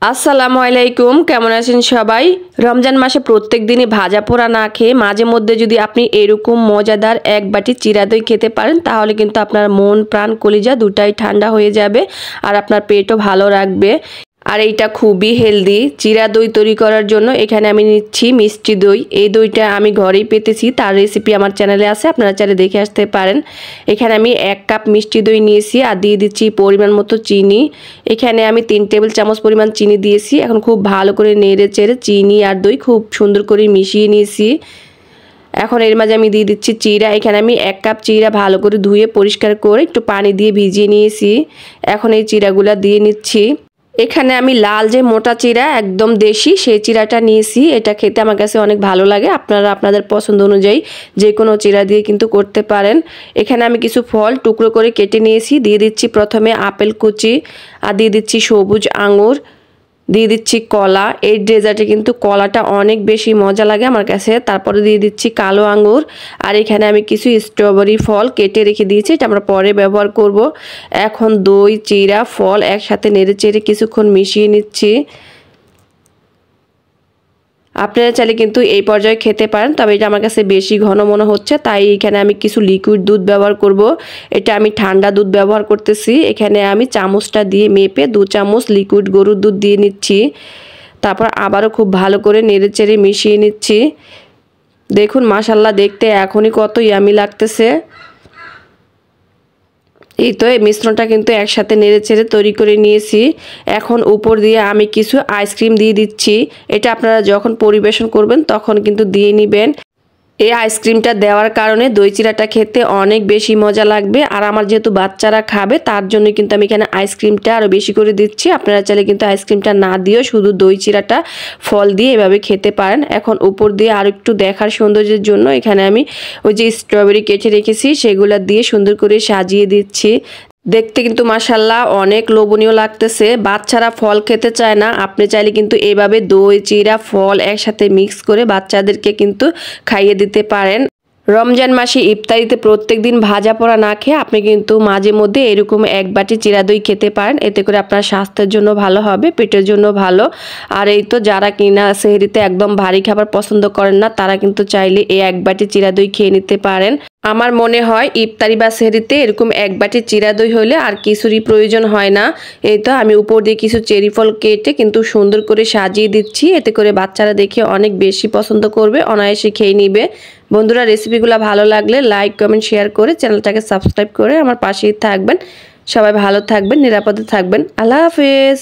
আসসালামু আলাইকুম, কেমন আছেন সবাই? রমজান মাসে প্রত্যেক দিনই ভাজা পোড়া না খেয়ে মাঝে মধ্যে যদি আপনি এরকম মজাদার এক বাটি চিরা দই খেতে পারেন তাহলে কিন্তু আপনার মন প্রাণ কলিজা দুটাই ঠান্ডা হয়ে যাবে আর আপনার পেটও ভালো রাখবে। আর এইটা খুবই হেলদি। চিরা দই তৈরি করার জন্য এখানে আমি নিচ্ছি মিষ্টি দই। এই দইটা আমি ঘরেই পেতেছি, তার রেসিপি আমার চ্যানেলে আছে, আপনারা চাইলে দেখে আসতে পারেন। এখানে আমি 1 কাপ মিষ্টি দই নিয়েছি আর দিয়ে দিচ্ছি পরিমাণ মতো চিনি। এখানে আমি 3 টেবিল চামচ পরিমাণ চিনি দিয়েছি। এখন খুব ভালো করে নেড়ে চেড়ে চিনি আর দই খুব সুন্দর করে মিশিয়ে নিয়েছি। এখন এর মাঝে আমি দিয়ে দিচ্ছি চিরা। এখানে আমি 1 কাপ চিরা ভালো করে ধুয়ে পরিষ্কার করে একটু পানি দিয়ে ভিজিয়ে নিয়েছি। এখন এই চিরাগুলা দিয়ে নিচ্ছি। এখানে আমি লাল যে মোটা চিরা একদম দেশি সেই চিরাটা নিয়েছি। এটা খেতে আমার কাছে অনেক ভালো লাগে। আপনারা আপনাদের পছন্দ অনুযায়ী যে কোনো চিরা দিয়ে কিন্তু করতে পারেন। এখানে আমি কিছু ফল টুকরো করে কেটে নিয়েছি। দিয়ে দিচ্ছি প্রথমে আপেল কুচি আর দিয়ে দিচ্ছি সবুজ আঙুর, দিয়ে দিচ্ছি কলা। এই ডেজার্টে কিন্তু কলাটা অনেক বেশি মজা লাগে আমার কাছে। তারপরে দিয়ে দিচ্ছি কালো আঙুর আর এখানে আমি কিছু স্ট্রবেরি ফল কেটে রেখে দিয়েছি, এটা আমরা পরে ব্যবহার করব। এখন দই চিরা ফল একসাথে নেড়ে চেড়ে কিছুক্ষণ মিশিয়ে নিচ্ছি। আপনারা চাইলে কিন্তু এই পর্যায়ে খেতে পারেন, তবে এটা আমার কাছে বেশি ঘন মনে হচ্ছে, তাই এখানে আমি কিছু লিকুইড দুধ ব্যবহার করব। এটা আমি ঠান্ডা দুধ ব্যবহার করতেছি। এখানে আমি চামচটা দিয়ে মেপে 2 চামচ লিকুইড গরুর দুধ দিয়ে নিচ্ছি। তারপর আবারও খুব ভালো করে নেড়ে চেড়ে মিশিয়ে নিচ্ছি। দেখুন মাশাআল্লাহ, দেখতে এখনই কত ইয়ামি লাগতেছে। এই তো এই মিশ্রণটা কিন্তু একসাথে নেড়ে চেড়ে তৈরি করে নিয়েছি। এখন উপর দিয়ে আমি কিছু আইসক্রিম দিয়ে দিচ্ছি। এটা আপনারা যখন পরিবেশন করবেন তখন কিন্তু দিয়ে নেবেন। এই আইসক্রিমটা দেওয়ার কারণে দই চিরাটা খেতে অনেক বেশি মজা লাগবে। আর আমার যেহেতু বাচ্চারা খাবে তার জন্য কিন্তু আমি এখানে আইসক্রিমটা আরও বেশি করে দিচ্ছি। আপনারা চাইলে কিন্তু আইসক্রিমটা না দিয়েও শুধু দই চিরাটা ফল দিয়ে এভাবে খেতে পারেন। এখন উপর দিয়ে আর একটু দেখার সৌন্দর্যের জন্য এখানে আমি ওই যে স্ট্রবেরি কেটে রেখেছি সেগুলো দিয়ে সুন্দর করে সাজিয়ে দিচ্ছি। দেখতে কিন্তু মাশাআল্লাহ অনেক লোভনীয় লাগতেছে। বাচ্চারা ফল খেতে চায় না, আপনি চাইলে কিন্তু এভাবে দই চিরা ফল একসাথে মিক্স করে বাচ্চাদেরকে কিন্তু খাইয়ে দিতে পারেন। রমজান মাসে ইফতারিতে প্রত্যেকদিন ভাজা পোড়া না খেয়ে আপনি কিন্তু মাঝে মধ্যে এরকম 1 বাটি চিরা দই খেতে পারেন। এতে করে আপনার স্বাস্থ্যের জন্য ভালো হবে, পেটের জন্য ভালো। আর এই তো যারা কিনা সেহরিতে একদম ভারী খাবার পছন্দ করেন না তারা কিন্তু চাইলে এই 1 বাটি চিরা দই খেয়ে নিতে পারেন। আমার মনে হয় ইফতারি বা সেহরিতে এরকম 1 বাটি চিরা দই হলে আর কিছুরই প্রয়োজন হয় না। এই তো আমি উপর দিয়ে কিছু চেরি ফল কেটে কিন্তু সুন্দর করে সাজিয়ে দিচ্ছি। এতে করে বাচ্চারা দেখে অনেক বেশি পছন্দ করবে, অনায়াসে খেয়ে নিবে। বন্ধুরা, রেসিপিগুলো ভালো লাগলে লাইক কমেন্ট শেয়ার করে চ্যানেলটাকে সাবস্ক্রাইব করে আমার পাশেই থাকবেন। সবাই ভালো থাকবেন, নিরাপদে থাকবেন। আল্লাহ হাফেজ।